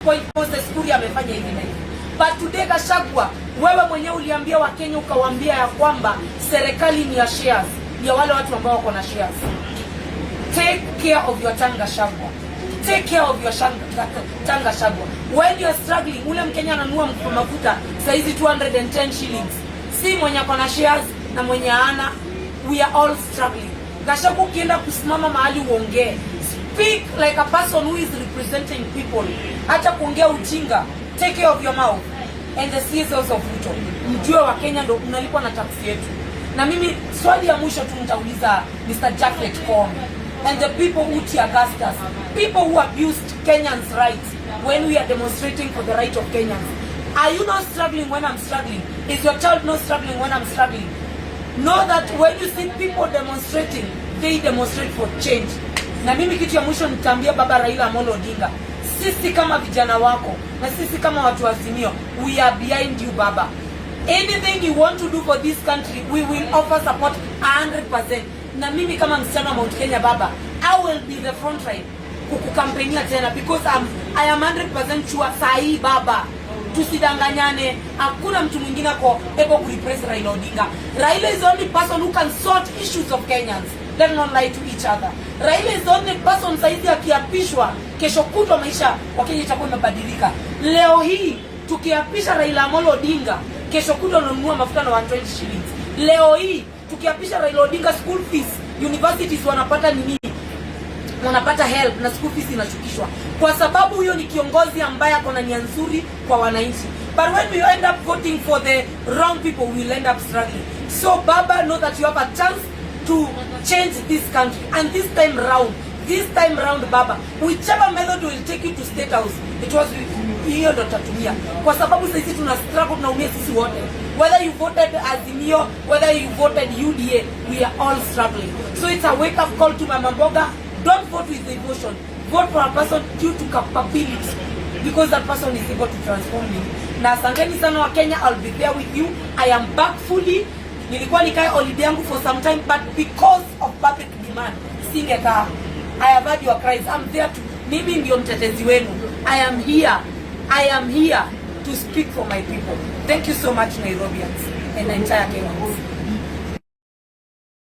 point Moses Kuria amefanya hivi na hivi. But today Gachagua, wewe mwenyewe uliambia Wakenya ukawaambia ya kwamba serikali ni ya shares, ya wale watu ambao wako na shares. Take care of your tongue Gachagua. Take care of your tongue Gachagua. When you are struggling, ule Mkenya ananunua mafuta saizi 210 shillings. Si mwenye kona shares na mwenye ana, we are all struggling. Gachagua ukienda kusimama mahali uongee. Speak like a person who is representing people. Acha kuongea ujinga. Take care of your mouth. And the CSOs of Ruto. Mjue wa Kenya ndo unalipwa na taksi yetu. Na mimi swali ya mwisho tu nitauliza Mr. Jafet Kome and the people who tear gassed us, people who abused Kenyans' rights when we are demonstrating for the right of Kenyans. Are you not struggling when I'm struggling? Is your child not struggling when I'm struggling? Know that when you see people demonstrating, they demonstrate for change. Na mimi kitu ya mwisho nitaambia Baba Raila Amolo Odinga, sisi kama vijana wako na sisi kama watu wa Azimio, we are behind you Baba. Anything you want to do for this country, we will offer support 100%. Na mimi kama msichana wa Mount Kenya Baba, I will be the front line kukukampenia tena because I am 100% sure sahi Baba. Tusidanganyane, hakuna mtu mwingine kwa able to replace Raila Odinga. Raila is the only person who can sort issues of Kenyans. Let's not lie to each other. Raila is the only person saizi akiapishwa, kesho kutwa maisha wa Kenya itakuwa imebadilika. Leo hii tukiapisha Raila Amolo Odinga, kesho kutwa unanunua mafuta na 120 shillings. Leo hii tukiapisha Raila Odinga, school fees, universities wanapata nini? Wanapata help na school fees inashukishwa. Kwa sababu huyo ni kiongozi ambaye akona nia nzuri kwa wananchi. But when we end up voting for the wrong people, we will end up struggling. So Baba, know that you have a chance to change this country. And this time round Baba, whichever method will take you to State House, it was hiyo ndo tatumia. Kwa sababu sisi tuna struggle, tunaumia sisi wote. Whether you voted Azimio, whether you voted UDA, we are all struggling. So it's a wake up call to Mama Mboga. Don't vote with emotion. Vote for a person due to capability, because that person is able to transform you. Na asanteni sana wa Kenya, I'll be there with you. I am back fully. Nilikuwa nikae holiday yangu for some time, but because of public demand, singekaa. I have heard your cries. I'm there to, mimi ndio mtetezi wenu. I am here to speak for my people. Thank you so much, Nairobians and entire Kenyans.